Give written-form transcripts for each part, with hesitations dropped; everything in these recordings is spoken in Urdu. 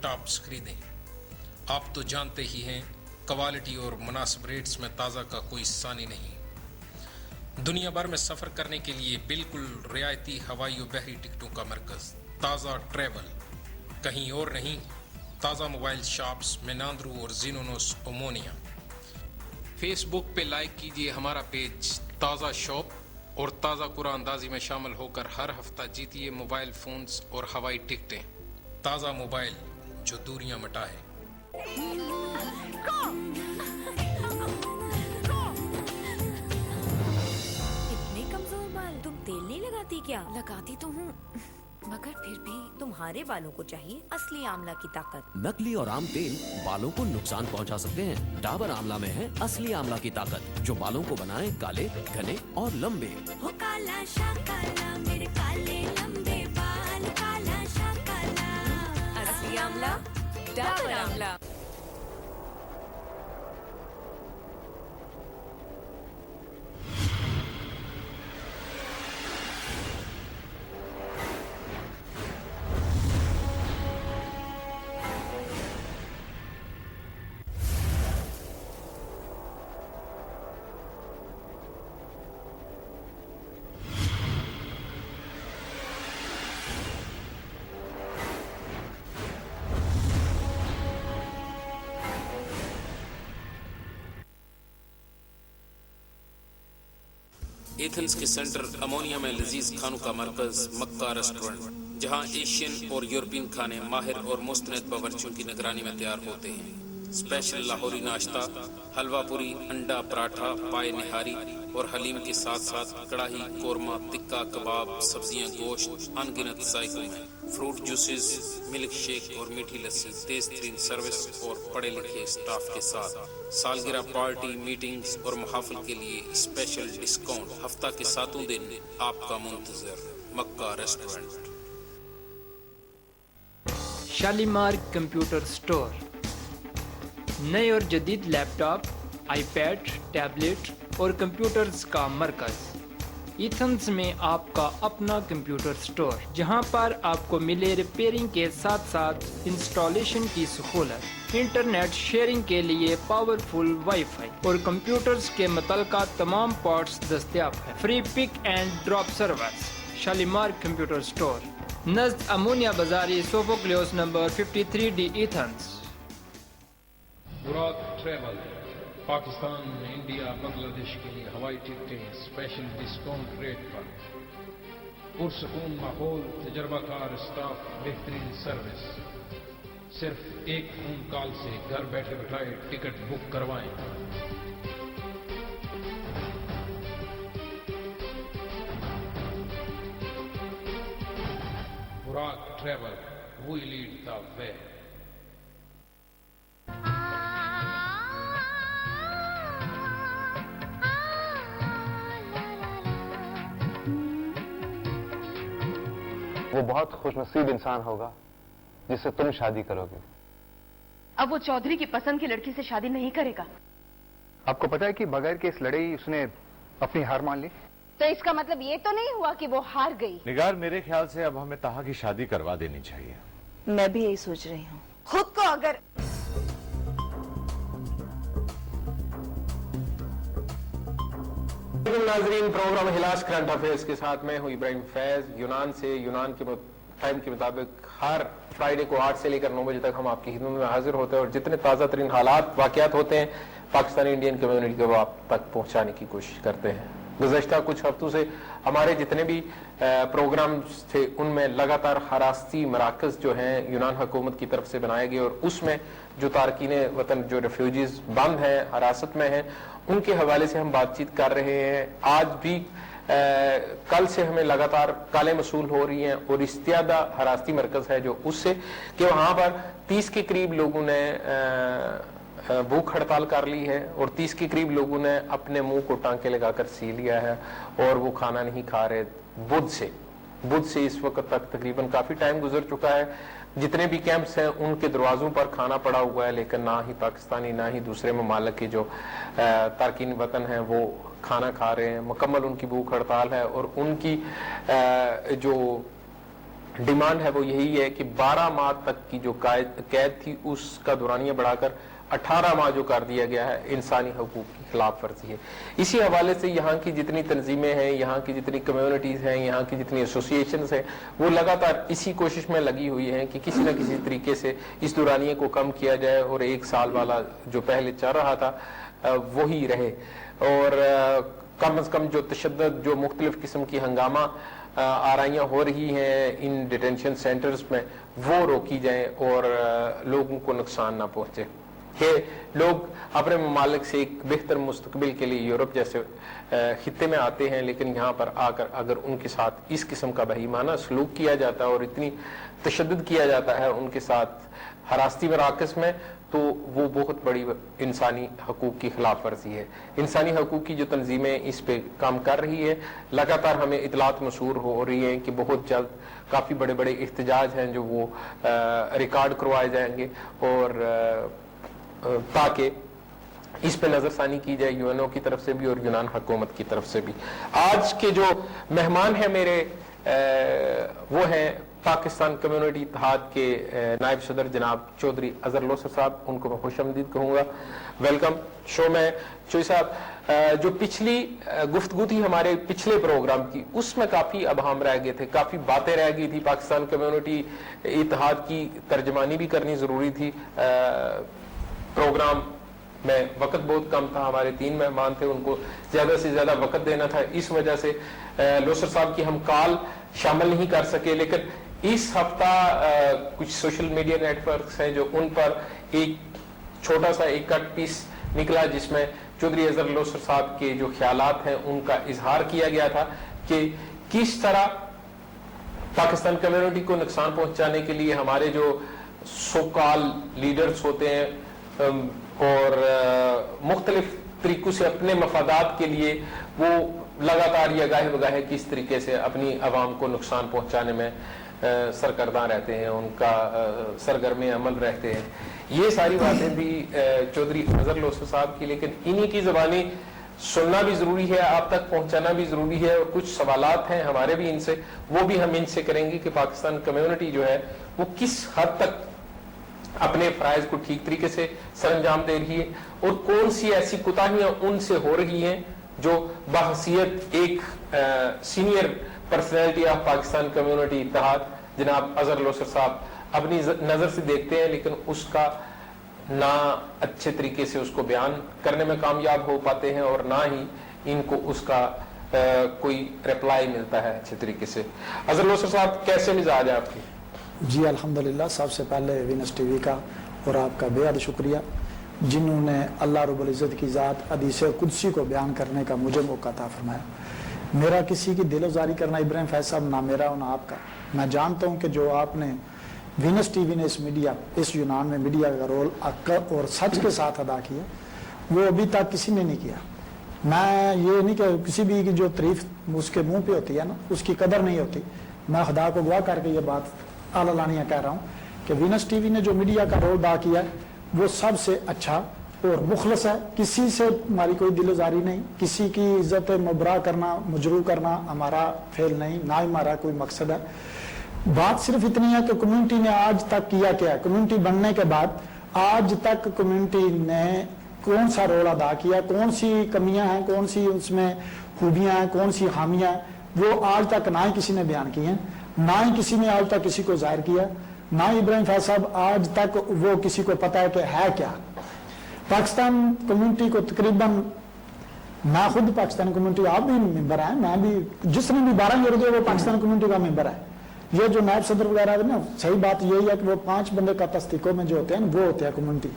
ٹاپس خریدیں۔ آپ تو جانتے ہی ہیں کوالٹی اور مناسب ریٹس میں تازہ کا کوئی ثانی نہیں۔ دنیا بھر میں سفر کرنے کے لیے بالکل رعایتی ہوائی و بحری ٹکٹوں کا مرکز تازہ ٹریول، کہیں اور نہیں۔ تازہ موبائل شاپس میناندرو اور زینونوس اومونیا۔ فیس بک پہ لائک کیجئے ہمارا پیج تازہ شاپ اور تازہ قرآن اندازی میں شامل ہو کر ہر ہفتہ جیتیے موبائل فونز اور ہوائی ٹکٹیں۔ تازہ موبائل جو دوریاں مٹائے۔ اتنے کمزور بال، تم تیل نہیں لگاتی کیا؟ لگاتی تو ہوں مگر پھر بھی تمہارے بالوں کو چاہیے اصلی آملہ کی طاقت۔ نقلی اور عام تیل بالوں کو نقصان پہنچا سکتے ہیں۔ ڈابر آملہ میں ہے اصلی آملہ کی طاقت جو بالوں کو بنائے کالے، گھنے اور لمبے۔ ہو کالا شاہ کالا میرے کالے لمبے بال، کالا شاہ کالا اصلی آملہ ڈابر آملہ۔ ایتھنز کے سینٹر امونیا میں لذیذ کھانوں کا مرکز مکہ ریسٹورنٹ، جہاں ایشین اور یورپین کھانے ماہر اور مستند باورچیوں کی نگرانی میں تیار ہوتے ہیں۔ اسپیشل لاہوری ناشتہ، حلوہ پوری، انڈا پراٹھا، پائے نہاری اور حلیم کے ساتھ ساتھ کڑاہی، قورمہ، ٹکا کباب، سبزیاں، گوشت، ان گنت ذائقوں میں، فروٹ جوسز، ملک شیک اور میٹھی لسی، تیز ترین سروس اور پڑھے لکھے اسٹاف کے ساتھ۔ سالگرہ پارٹی، میٹنگز اور محافل کے لیے اسپیشل ڈسکاؤنٹ، ہفتہ کے ساتوں دن آپ کا منتظر مکہ ریسٹورنٹ۔ شالیمار کمپیوٹر سٹور، نئے اور جدید لیپ ٹاپ، آئی پیڈ، ٹیبلٹ اور کمپیوٹرز کا مرکز۔ ایتھنز میں آپ کا اپنا کمپیوٹر سٹور، جہاں پر آپ کو ملے ریپیئرنگ کے ساتھ ساتھ انسٹالیشن کی سہولت، انٹرنیٹ شیئرنگ کے لیے پاورفل وائی فائی اور کمپیوٹرز کے متعلقہ تمام پارٹس دستیاب ہیں۔ Free pick and drop service. Shalimar computer store, نزد امونیا بازاری، Sophocleous number 53D، Athens. Barak travel, Pakistan میں انڈیا بنگلہ دیش کے لیے ہوائی ٹکٹیں اسپیشل ڈسکاؤنٹ ریٹ پر، پرسکون ماحول، تجربہ کار اسٹاف، بہترین سروس۔ صرف ایک فون کال سے گھر بیٹھے بٹھائے ٹکٹ بک کروائیں۔ Barak travel, we lead the way. وہ بہت خوش نصیب انسان ہوگا جس سے تم شادی کرو گے۔ اب وہ چودھری کی پسند کی لڑکی سے شادی نہیں کرے گا۔ آپ کو پتا ہے کہ بغیر کے اس لڑائی اس نے اپنی ہار مان لی؟ تو اس کا مطلب یہ تو نہیں ہوا کہ وہ ہار گئی؟ نگار، میرے خیال سے اب ہمیں طاہا کی شادی کروا دینی چاہیے۔ میں بھی یہی سوچ رہی ہوں۔ خود کو اگر ناظرین، پروگرام ہلاس کرنٹ افیئرز کے ساتھ میں ہوں ابراہیم فیض۔ یونان سے، یونان کے ٹائم کے مطابق ہر فرائیڈے کو 8 سے لے کر 9 بجے تک ہم آپ کی خدمت میں حاضر ہوتے ہیں اور جتنے تازہ ترین حالات، واقعات ہوتے ہیں پاکستانی انڈین کمیونٹی کو وہ آپ تک پہنچانے کی کوشش کرتے ہیں۔ گزشتہ کچھ ہفتوں سے ہمارے جتنے بھی پروگرامز تھے ان میں لگاتار حراستی مراکز جو ہیں یونان حکومت کی طرف سے بنائے گئے اور اس میں جو تارکین وطن، جو ریفیوجیز بند ہیں، حراست میں ہیں، ان کے حوالے سے ہم بات چیت کر رہے ہیں۔ آج بھی کل سے ہمیں لگاتار کالیں موصول ہو رہی ہیں اور استیادہ حراستی مرکز ہے جو اس سے کہ وہاں پر 30 کے قریب لوگوں نے بھوک ہڑتال کر لی ہے اور 30 کے قریب لوگوں نے اپنے منہ کو ٹانکے لگا کر سی لیا ہے اور وہ کھانا نہیں کھا رہے بدھ سے اس وقت تک تقریباً کافی ٹائم گزر چکا ہے۔ جتنے بھی کیمپس ہیں ان کے دروازوں پر کھانا پڑا ہوا ہے، لیکن نہ ہی پاکستانی نہ ہی دوسرے ممالک کے جو تارکین وطن ہیں وہ کھانا کھا رہے ہیں۔ مکمل ان کی بھوک ہڑتال ہے اور ان کی جو ڈیمانڈ ہے وہ یہی ہے کہ 12 ماہ تک کی جو قید تھی اس کا دورانیہ بڑھا کر 18 ماہ جو کر دیا گیا ہے انسانی حقوق کی خلاف ورزی ہے. اسی حوالے سے یہاں کی جتنی تنظیمیں ہیں, یہاں کی جتنی کمیونٹیز ہیں, یہاں کی جتنی ایسوسیشنز ہیں, وہ لگاتار اسی کوشش میں لگی ہوئی ہیں کہ کسی نہ کسی طریقے سے اس دورانیے کو کم کیا جائے اور 1 سال والا جو پہلے چل رہا تھا وہی رہے, اور کم از کم جو تشدد, جو مختلف قسم کی ہنگامہ آرائیاں ہو رہی ہیں ان ڈیٹینشن سینٹرز میں, وہ روکی جائیں اور لوگوں کو نقصان نہ پہنچے. کہ لوگ اپنے ممالک سے ایک بہتر مستقبل کے لیے یورپ جیسے خطے میں آتے ہیں, لیکن یہاں پر آ کر اگر ان کے ساتھ اس قسم کا بہیمانہ سلوک کیا جاتا ہے اور اتنی تشدد کیا جاتا ہے ان کے ساتھ حراستی مراکز میں, تو وہ بہت بڑی انسانی حقوق کی خلاف ورزی ہے. انسانی حقوق کی جو تنظیمیں اس پہ کام کر رہی ہے, لگاتار ہمیں اطلاعات موصول ہو رہی ہیں کہ بہت جلد کافی بڑے بڑے احتجاج ہیں جو وہ ریکارڈ کروائے جائیں گے, اور تاکہ اس پہ نظر ثانی کی جائے یو این او کی طرف سے بھی اور یونان حکومت کی طرف سے بھی. آج کے جو مہمان ہیں میرے وہ ہیں پاکستان کمیونٹی اتحاد کے نائب صدر جناب چودھری اظہر لوثر صاحب, ان کو میں خوش آمدید کہوں گا. ویلکم شو میں. چوئی صاحب, جو پچھلی گفتگو تھی ہمارے پچھلے پروگرام کی, اس میں کافی ابہام رہ گئے تھے, کافی باتیں رہ گئی تھی. پاکستان کمیونٹی اتحاد کی ترجمانی بھی کرنی ضروری تھی. پروگرام میں وقت بہت کم تھا, ہمارے 3 مہمان تھے, ان کو زیادہ سے زیادہ وقت دینا تھا, اس وجہ سے لوثر صاحب کی ہم کال شامل نہیں کر سکے. لیکن اس ہفتہ کچھ سوشل میڈیا نیٹ ورکس ہیں جو ان پر ایک چھوٹا سا ایک کٹ پیس نکلا جس میں چودھری اظہر لوثر صاحب کے جو خیالات ہیں ان کا اظہار کیا گیا تھا کہ کس طرح پاکستان کمیونٹی کو نقصان پہنچانے کے لیے ہمارے جو سو کال لیڈرز ہوتے ہیں اور مختلف طریقوں سے اپنے مفادات کے لیے وہ لگاتار یا گاہے بگاہے کس طریقے سے اپنی عوام کو نقصان پہنچانے میں سرگرداں رہتے ہیں, ان کا سرگرم عمل رہتے ہیں. یہ ساری باتیں بھی چودھری اظہر لوثر صاحب کی, لیکن انہی کی زبانی سننا بھی ضروری ہے, آپ تک پہنچانا بھی ضروری ہے, اور کچھ سوالات ہیں ہمارے بھی ان سے, وہ بھی ہم ان سے کریں گے کہ پاکستان کمیونٹی جو ہے وہ کس حد تک اپنے فرائض کو ٹھیک طریقے سے سر انجام دے رہی ہے, اور کون سی ایسی کوتاہیاں ان سے ہو رہی ہیں جو بحیثیت ایک senior personality of Pakistan community اتحاد جناب اظہر لوثر صاحب اپنی نظر سے دیکھتے ہیں, لیکن اس کا نہ اچھے طریقے سے اس کو بیان کرنے میں کامیاب ہو پاتے ہیں, اور نہ ہی ان کو اس کا کوئی ریپلائی ملتا ہے اچھے طریقے سے. اظہر لوثر صاحب, کیسے مزاج ہے آپ کی؟ جی الحمدللہ, سب سے پہلے وینس ٹی وی کا اور آپ کا بے حد شکریہ جنہوں نے اللہ رب العزت کی ذات حدیث قدسی کو بیان کرنے کا مجھے موقع عطا فرمایا. میرا کسی کی دل ازاری کرنا ابراہیم فیض صاحب نہ میرا نہ آپ کا. میں جانتا ہوں کہ جو آپ نے وینس ٹی وی نے اس یونان میں میڈیا کا رول اور سچ کے ساتھ ادا کیا, وہ ابھی تک کسی نے نہیں کیا. میں یہ نہیں کہ کسی بھی کی جو تعریف اس کے منہ پہ ہوتی ہے نا اس کی قدر نہیں ہوتی. میں خدا کو گواہ کر کے یہ بات اعلانیہ کہہ رہا ہوں کہ وینس ٹی وی نے جو میڈیا کا رول ادا کیا ہے وہ سب سے اچھا اور مخلص ہے. کسی سے ہماری کوئی دل ازاری نہیں, کسی کی عزت مبرا کرنا مجروح کرنا ہمارا فعل نہیں, نہ ہمارا کوئی مقصد ہے. بات صرف اتنی ہے کہ کمیونٹی نے آج تک کیا کیا ہے. کمیونٹی بننے کے بعد آج تک کمیونٹی نے کون سا رول ادا کیا, کون سی کمیاں ہیں, کون سی اس میں خوبیاں ہیں, کون سی خامیاں ہیں, وہ آج تک نہ ہی کسی نے بیان کی ہیں, نہ ہی کسی نے آج تک کسی کو ظاہر کیا, نہ ابراہیم فیض صاحب آج تک وہ کسی کو پتا ہے کہ ہے کیا. پاکستان کمیونٹی کو تقریباً, میں خود پاکستان کمیونٹی, آپ بھی ممبر ہیں, میں بھی, جس نے بھی 12 یورو دیا وہ پاکستان کمیونٹی کا ممبر ہے. یہ جو نائب صدر وغیرہ ہے نا, صحیح بات یہی ہے کہ وہ 5 بندے کا تصدیقوں میں جو ہوتے ہیں وہ ہوتے ہیں کمیونٹی.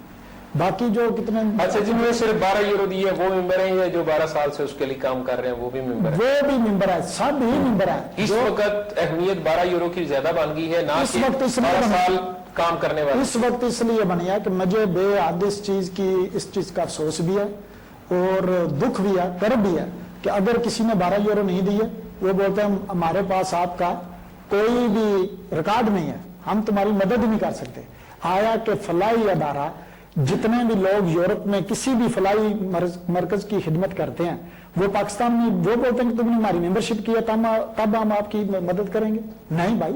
باقی جو کتنے اچھا جن نے صرف 12 یورو دیے وہ ممبر ہیں, یا جو 12 سال سے اس کے لیے کام کر رہے ہیں وہ بھی ممبر ہیں؟ وہ بھی ممبر ہے, سب ہی ممبر ہیں. اس وقت اہمیت 12 یورو کی زیادہ بن گئی ہے, نہ اس وقت 12 سال کام کرنے والے. اس وقت اس لیے بنی ہے کہ مجھے بے حد اس چیز کا افسوس بھی ہے اور دکھ بھی ہے, کرب بھی ہے کہ اگر کسی نے 12 یورو نہیں دیے, وہ بولتے ہیں ہمارے پاس آپ کا کوئی بھی ریکارڈ نہیں ہے, ہم تمہاری مدد ہی نہیں کر سکتے. آیا کہ فلاحی ادارہ جتنے بھی لوگ یورپ میں کسی بھی فلاحی مرکز کی خدمت کرتے ہیں وہ پاکستان میں وہ بولتے ہیں کہ تم نے ہماری ممبرشپ کی ہے تب ہم آپ کی مدد کریں گے. نہیں بھائی,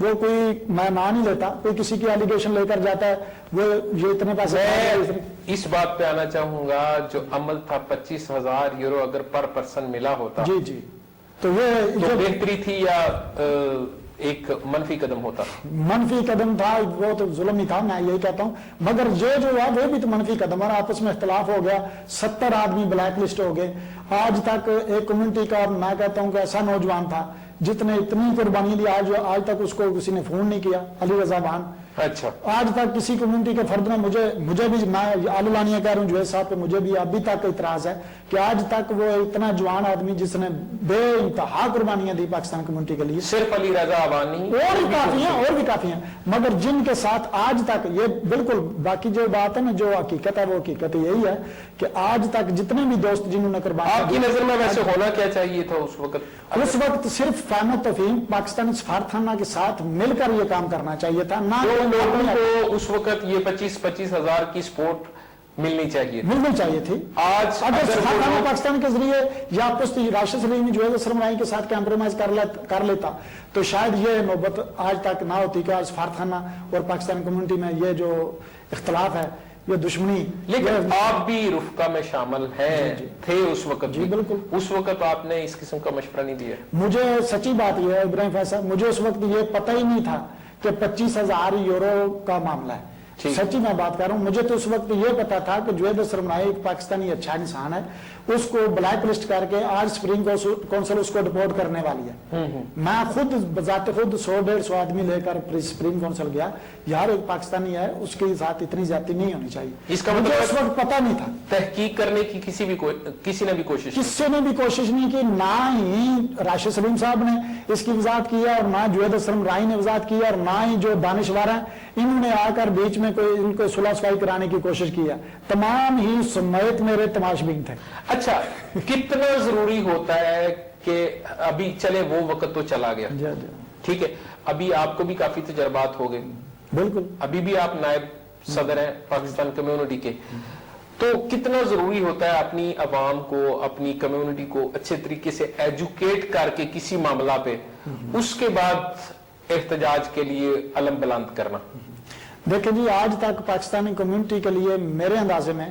وہ کوئی میں مان نہیں لیتا, کوئی کسی کی ایلیگیشن لے کر جاتا ہے وہ یہ اتنے پیسے. میں اس بات پہ آنا چاہوں گا, جو عمل تھا 25,000 یورو اگر پر پرسن ملا ہوتا جی جی تو یہ تو بہتری تھی یا ایک منفی قدم ہوتا؟ منفی قدم تھا, وہ تو ظلم ہی تھا, میں یہی کہتا ہوں. مگر یہ جو ہے وہ بھی تو منفی قدم ہے, آپس میں اختلاف ہو گیا, 70 آدمی بلیک لسٹ ہو گئے. آج تک ایک کمیونٹی کا میں کہتا ہوں کہ ایسا نوجوان تھا جس نے اتنی قربانی دی, آج تک اس کو کسی نے فون نہیں کیا, علی رضا بان. اچھا, آج تک کسی کمیونٹی کے فرد نے مجھے بھی, میں علانیہ کہہ رہا ہوں جوید صاحب پہ, مجھے بھی ابھی تک اعتراض ہے کہ آج تک وہ اتنا جوان آدمی جس نے بے انتہا قربانیاں دی پاکستان کمیونٹی کے لیے, صرف علی رضا بانی اور بھی کافی ہیں, مگر جن کے ساتھ آج تک یہ بالکل باقی جو بات ہے نا, جو حقیقت ہے وہ حقیقت یہی ہے کہ آج تک جتنے بھی دوست جنہوں نے قربانی, آپ کی نظر میں ویسے ہونا کیا چاہیے تھا اس وقت صرف فہم و تفہیم پاکستانی سفارتخانہ کے ساتھ مل کر یہ کام کرنا چاہیے تھا. نہ لوگوں کو اس وقت یہ 25,000 کی سپورٹ ملنی چاہیے تھی. آج اگر سفارتخانہ پاکستان کے ذریعے یا پشتی راشد سلیم جوید اسلم رائی کے ساتھ کمپرومائز کر لیتا تو شاید یہ نوبت آج تک نہ ہوتی کہ سفارتخانہ اور پاکستان کمیونٹی میں یہ جو اختلاف ہے, یہ دشمنی. لیکن آپ بھی رفقا میں شامل ہیں تھے اس وقت. جی بالکل, اس وقت آپ نے اس قسم کا مشورہ نہیں دیا. مجھے سچی بات یہ ہے ابراہیم فیض صاحب, مجھے اس وقت یہ پتہ ہی نہیں تھا کہ 25,000 یورو کا معاملہ ہے. سچی میں بات کر رہا ہوں, مجھے تو اس وقت یہ پتا تھا کہ جوید اسلم رائی ایک پاکستانی اچھا انسان ہے, اس کو بلیک لسٹ کر کے آج سپرنگ کونسل اس کو ڈپورٹ کرنے والی ہے. میں خود بذات خود 100-150 آدمی لے کر سپرنگ کونسل گیا, یار ایک پاکستانی ہے, اس کے ساتھ اتنی زیادتی نہیں ہونی چاہیے. اس کا مجھے اس وقت پتا نہیں تھا. تحقیق کرنے کی کسی نے بھی کوشش نہیں کی, نہ ہی راشد سلیم صاحب نے اس کی وضاحت کی ہے, اور نہ جوید اسلم رائی نے وضاحت کی ہے, اور نہ ہی جو دانشور ہیں انہوں نے آ کر بیچ میں ان کو صلح صفائی کرانے کی کوشش کی ہے. تمام ہی سمیت میرے تماشبین تھے. اچھا, کتنا ضروری ہوتا ہے کہ ابھی چلے وہ وقت تو چلا گیا, ٹھیک ہے, ابھی آپ کو بھی کافی تجربات ہو گئے, بالکل, ابھی بھی آپ نائب صدر ہیں پاکستان کمیونٹی کے, تو کتنا ضروری ہوتا ہے اپنی عوام کو, اپنی کمیونٹی کو اچھے طریقے سے ایجوکیٹ کر کے کسی معاملہ پہ اس کے بعد احتجاج کے لیے علم بلند کرنا. دیکھیں جی, آج تک پاکستانی کمیونٹی کے لیے میرے اندازے میں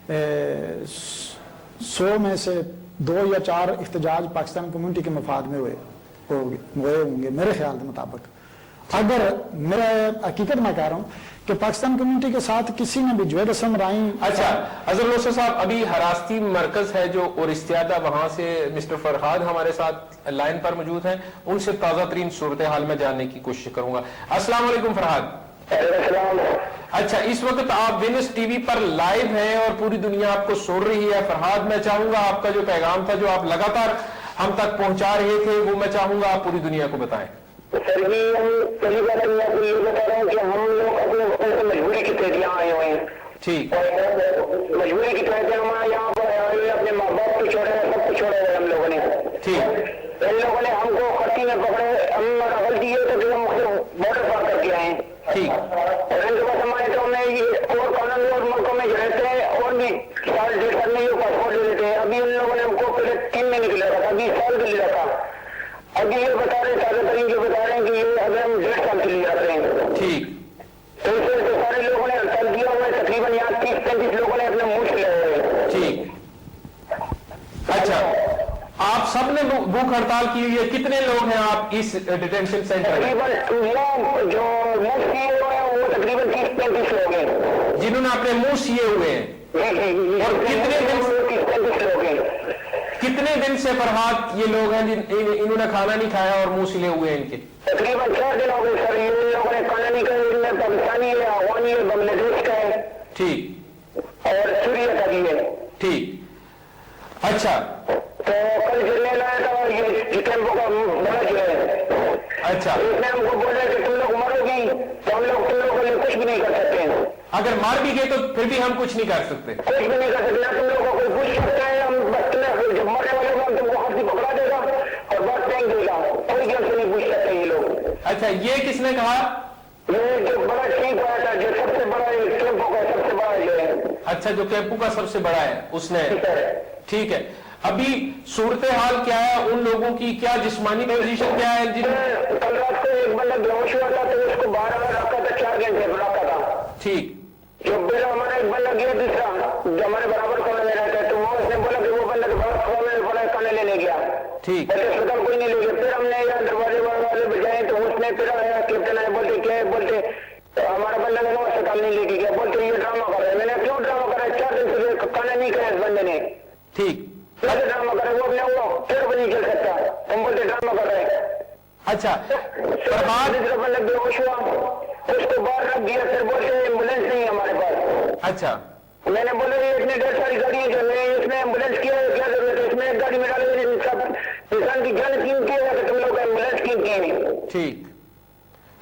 100 میں سے 2 یا 4 احتجاج پاکستان کمیونٹی کے مفاد میں ہوئے ہوں گے میرے خیال کے مطابق. اگر میرا حقیقت میں کہہ رہا ہوں کہ پاکستان کمیونٹی کے ساتھ کسی نے بھی جوید اسلم رائی. اچھا اظہر لوثر صاحب, ابھی حراستی مرکز ہے جو اور استیادہ, وہاں سے مسٹر فرحاد ہمارے ساتھ لائن پر موجود ہیں, ان سے تازہ ترین صورتحال میں جاننے کی کوشش کروں گا. السلام علیکم فرحاد. اچھا, اس وقت آپ وینس ٹی وی پر لائیو ہیں اور پوری دنیا آپ کو سن رہی ہے. فرحاد, میں چاہوں گا آپ کا جو پیغام تھا جو آپ لگاتار ہم تک پہنچا رہے تھے, وہ میں چاہوں گا آپ پوری دنیا کو بتائیں. سر جی, پہلی بات میں آپ کو یہ بتا رہا ہوں کہ ہم لوگ اپنے وطن سے مجبوری کی تحت یہاں آئے ہوئے ہیں. ٹھیک, مجبوری کی تحت ہم یہاں پر آئے, اپنے ماں باپ کو چھوڑے ہیں, سب کو چھوڑے ہیں ہم لوگوں نے. ٹھیک, ان لوگوں نے ہم کو خطی میں پکڑے, ہم غلطی یہ تو کہ ہم بارڈر پار کر کے آئے ہیں. ٹھیک, اور ان کے بعد ہمارے تو ہمیں اور قانون اور ملکوں میں جو رہتے ہیں اور بھی 1.5 سال میں یہ پاسپورٹ لے لیتے ہیں. ابھی ان لوگوں نے ہم کو پہلے 3 مہینے کے لیے رکھا, ابھی سال کے لیے رکھا. ابھی یہ بتا رہے تازہ ترین جو بتا رہے ہیں کہ یہ اگر ہم 1.5 سال کے لیے رکھ رہے ہیں. ٹھیک, تو اس سے سارے لوگوں نے ہڑتال کیا ہوا ہے, تقریباً یہاں 30-35 لوگوں نے اپنے منہ سے لے ہوئے ہیں. ٹھیک, اچھا, آپ سب نے بھوک ہڑتال کی ہوئی ہے, کتنے لوگ ہیں آپ اس ڈیٹینشن سینٹر میں؟ تقریباً جو منہ سیے ہوئے ہیں وہ تقریباً 30-35 لوگ ہیں جنہوں نے اپنے منہ سیے ہوئے ہیں. اور کتنے دن سے فرحاد یہ لوگ ہیں انہوں نے کھانا نہیں کھایا اور منہ سلے ہوئے ہیں ان کے؟ تقریباً 4 دن ہو گئے سر. ان لوگوں نے کھانا نہیں کھایا, ان میں پاکستانی ہے, افغانی ہے, بنگلہ دیش کا ہے, ٹھیک, اور سوریا کا بھی ہے. ٹھیک, اچھا, تو کل جرنے لایا تھا یہ ٹیمپو کا بڑا جو ہے. اچھا, اس نے ہم کو بولا کہ تم لوگ مرو گی تو ہم لوگ تم لوگوں کے لیے کچھ بھی نہیں کر سکتے. اگر مار بھی گئے تو پھر بھی ہم کچھ نہیں کر سکتے. کچھ بھی نہیں کر سکتے, تم لوگوں کو کوئی پوچھ سکتا ہے, ہم بس جب مرنے والے کو تم کو ہاتھ سے پکڑا دے گا اور بس پھینک دے گا, کوئی کیا سے نہیں پوچھ سکتے یہ لوگ. اچھا, یہ کس نے کہا؟ یہ جو بڑا ٹھیک آیا تھا, جو سب سے بڑا کیمپو کا سب سے بڑا جو ہے. اچھا, جو کیمپو کا سب سے بڑا ہے اس نے. ٹھیک ہے, ابھی صورتحال کیا ہے ان لوگوں کی, کیا جسمانی پوزیشن کیا ہے؟ کل رات کو ایک بندہ بیہوش ہوا تھا تو اس کو 12 بار رکھا تھا, 4 گھنٹے رکھا تھا. ٹھیک. جو پھر ہمارا ایک بندہ گیا دوسرا جو ہمارے برابر کونے میں رہتا ہے, تو وہ اس نے بولا کہ وہ بندہ کے بعد کھانے لینے گیا. ٹھیک. اسپتال کوئی نہیں لے گیا. پھر ہم نے یہاں دروازے والے بجائے تو اس نے پھر کیپٹن آئے بولتے کیا ہے, بولتے ہمارا بندہ میں اسپتال نہیں لے کے گیا, بولتے یہ ڈرامہ کر رہے ہیں. میں نے کیوں ڈرامہ کر رہا ہے, 4 دن سے کھانا نہیں کھایا اس بندے نے. ٹھیک. کیسے ڈرامہ کر رہے, وہ اپنے وہ پھر بھی نہیں چل سکتا, ہم بولتے ڈرامہ کر رہے ہیں. اچھا دوسرا بندہ بے ہوش ہوا, اس کو باہر رکھ دیا, پھر بولتے ایمبولینس نہیں ہے ہمارے پاس. اچھا. میں نے بولا یہ اتنی ڈھیر ساری گاڑیاں جو میں اس میں ایمبولینس کی کیا ضرورت ہے, اس میں ایک گاڑی میں ڈالے انسان کی جان قیمتی ہے کہ تم لوگ ایمبولینس قیمتی ہیں. ٹھیک.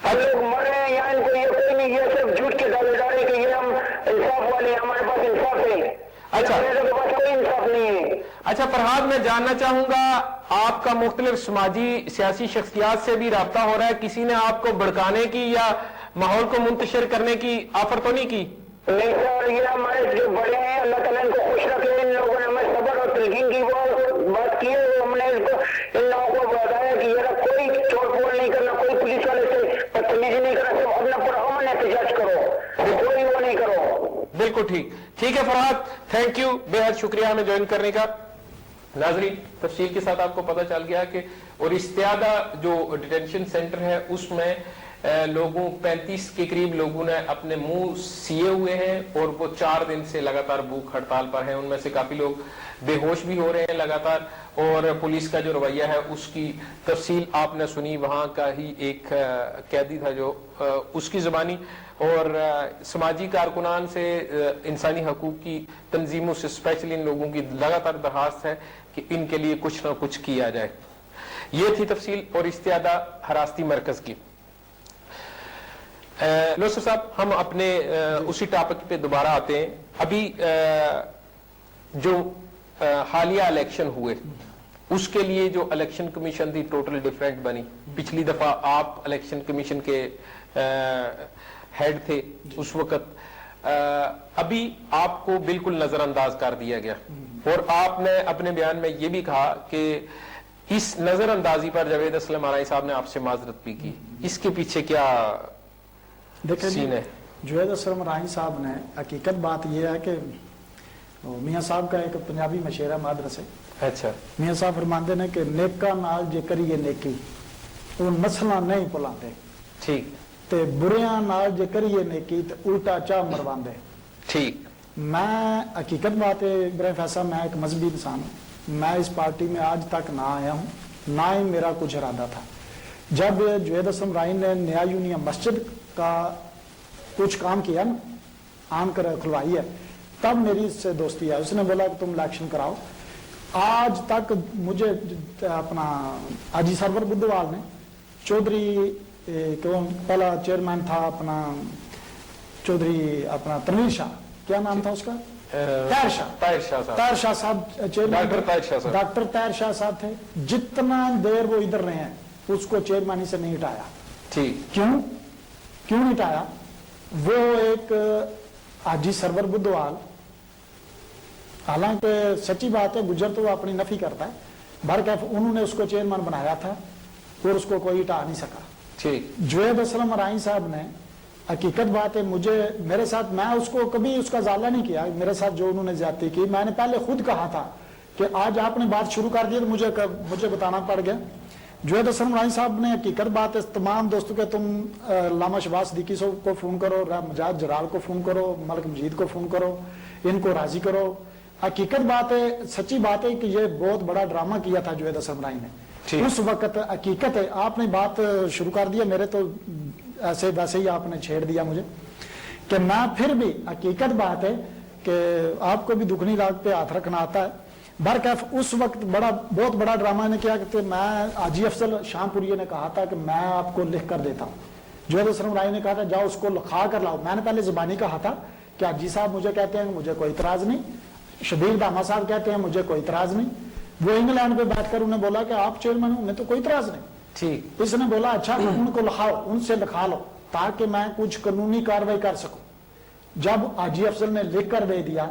ہم لوگ مر رہے ہیں, یہاں ان کو یہ کوئی نہیں, یہ صرف جھوٹ کے دعوے دار ہے کہ یہ ہم انصاف والے ہیں, ہمارے پاس انصاف ہے. اچھا. میرے پاس کوئی انصاف نہیں ہے. اچھا فرحاد, میں جاننا چاہوں گا آپ کا مختلف سماجی سیاسی شخصیات سے بھی رابطہ ہو رہا ہے, کسی نے آپ کو بھڑکانے کی یا ماحول کو منتشر کرنے کی آفر تو نہیں کی؟ نہیں سر, یہ ہمارے جو بڑے ہیں اللہ تعالیٰ ان کو خوش رکھے, ان لوگوں نے ہمیں صبر اور تلقین کی وہ بات کی ہے, ہم نے ان لوگوں کو بتایا کہ یہ کوئی چور پھوڑ نہیں کرنا, کوئی پولیس والے سے بدتمیزی نہیں کرنا, صرف اپنا پرامن احتجاج کرو, کوئی وہ نہیں کرو. بالکل ٹھیک. ٹھیک ہے فرحاد, تھینک یو, بے حد شکریہ ہمیں جوائن کرنے کا. ناظرین, تفصیل کے ساتھ آپ کو پتہ چل گیا کہ اور استیادہ جو ڈیٹینشن سینٹر ہے اس میں لوگوں 35 کے قریب لوگوں نے اپنے منہ سیے ہوئے ہیں اور وہ 4 دن سے لگاتار بھوک ہڑتال پر ہیں. ان میں سے کافی لوگ بے ہوش بھی ہو رہے ہیں لگاتار, اور پولیس کا جو رویہ ہے اس کی تفصیل آپ نے سنی. وہاں کا ہی ایک قیدی تھا جو اس کی زبانی, اور سماجی کارکنان سے, انسانی حقوق کی تنظیموں سے اسپیشلی ان لوگوں کی لگاتار درخواست ہے کہ ان کے لیے کچھ نہ کچھ کیا جائے. یہ تھی تفصیل اور استیادہ حراستی مرکز کی. لوسر صاحب, ہم اپنے اسی ٹاپک پہ دوبارہ آتے ہیں. ابھی جو حالیہ الیکشن ہوئے اس کے لیے جو الیکشن کمیشن تھی ٹوٹل ڈیفرنٹ بنی. پچھلی دفعہ آپ الیکشن کمیشن کے ہیڈ تھے اس وقت, ابھی آپ کو بالکل نظر انداز کر دیا گیا, اور آپ نے اپنے بیان میں یہ بھی کہا کہ اس نظر اندازی پر جاوید اسلم آرائی صاحب نے آپ سے معذرت بھی کی. اس کے پیچھے کیا دیکھیں, جاوید اسلم آرائی صاحب نے, حقیقت بات یہ ہے کہ میاں صاحب کا ایک پنجابی مشہور مدرسے, اچھا, میاں صاحب فرماندے نے کہ نیکا نال جے کریے نیکی تو مسئلہ نہیں بھلاندے, ٹھیک, تے بریاں نال جے کریے نیکی تے الٹا چاہ مرواندے. ٹھیک. میں حقیقت بات ہے ابراہیم فیصل, میں ایک مذہبی انسان ہوں, میں اس پارٹی میں آج تک نہ آیا ہوں, نہ ہی میرا کچھ ارادہ تھا. جب جاوید اسلم آرائی نے نیا یونیا مسجد کا کچھ کام کیا نا, آن کر کھلوائی ہے, تب میری اس سے دوستی ہے. اس نے بولا کہ تم الیکشن کراؤ. آج تک مجھے اپنا حاجی سرور بدھوال نے, چودھری پہلا چیئرمین تھا اپنا چودھری اپنا تنویر شاہ, کیا نام تھا اس کا, طاہر شاہ صاحب چیئرمین, ڈاکٹر طاہر شاہ صاحب تھے. جتنا دیر وہ ادھر رہے ہیں اس کو چیئرمینی سے نہیں ہٹایا. ٹھیک. کیوں نہیں ہٹایا؟ وہ ایک حاجی سرور بدھوال, حالانکہ سچی بات ہے گجر تو وہ اپنی نفی کرتا ہے, بہرکیف انہوں نے اس کو چیئرمین بنایا تھا اور اس کو کوئی ہٹا نہیں سکا. جاوید اسلم آرائی صاحب نے, حقیقت بات ہے مجھے, میرے ساتھ, میں اس کو کبھی اس کا ازالہ نہیں کیا, میرے ساتھ جو انہوں نے زیادتی کی, میں نے پہلے خود کہا تھا کہ آج آپ نے بات شروع کر دی تو مجھے بتانا پڑ گیا. جاوید اسلم آرائی صاحب نے, حقیقت بات ہے تمام دوستوں کے, تم علامہ شہباز صدیقی صاحب کو فون کرو, مجاہد جلال کو فون کرو, ملک مجید کو فون کرو, ان کو راضی کرو. حقیقت بات ہے, سچی بات ہے کہ یہ بہت بڑا ڈرامہ کیا تھا جاوید اسلم آرائی نے اس وقت. حقیقت ہے آپ نے بات شروع کر دیا, میرے تو ایسے ویسے ہی آپ نے چھیڑ دیا مجھے, کہ میں پھر بھی, حقیقت بات ہے کہ آپ کو بھی دکھنی راگ پہ ہاتھ رکھنا آتا ہے. برکیف اس وقت بہت بڑا ڈرامہ نے کیا کہ میں, حاجی افضل شام پوریہ نے کہا تھا کہ میں آپ کو لکھ کر دیتا ہوں. جاوید اسلم آرائی نے کہا تھا جاؤ اس کو لکھا کر لاؤ. میں نے پہلے زبانی کہا تھا کہ حاجی صاحب مجھے کہتے ہیں مجھے کوئی اعتراض نہیں, شبیر داما صاحب کہتے ہیں مجھے کوئی اعتراض نہیں. وہ انگلینڈ پہ بیٹھ کر انہیں بولا کہ آپ چیئرمین ہوں, میں تو کوئی اعتراض نہیں. ٹھیک. اس نے بولا اچھا ان کو لکھاؤ, ان سے لکھا لو تاکہ میں کچھ قانونی کاروائی کر سکوں. جب حاجی افضل نے لکھ کر دے دیا,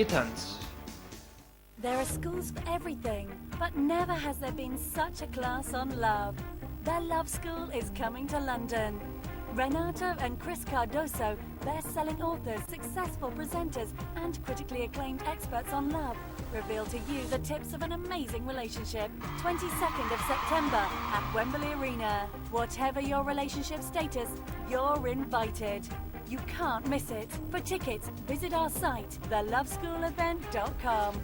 Athens. There are schools for everything, but never has there been such a class on love. The Love School is coming to London. Renato and Chris Cardoso, best-selling authors, successful presenters, and critically acclaimed experts on love, reveal to you the tips of an amazing relationship. 22nd of September at Wembley Arena. Whatever your relationship status, you're invited. You can't miss it. For tickets, visit our site, theloveschoolevent.com.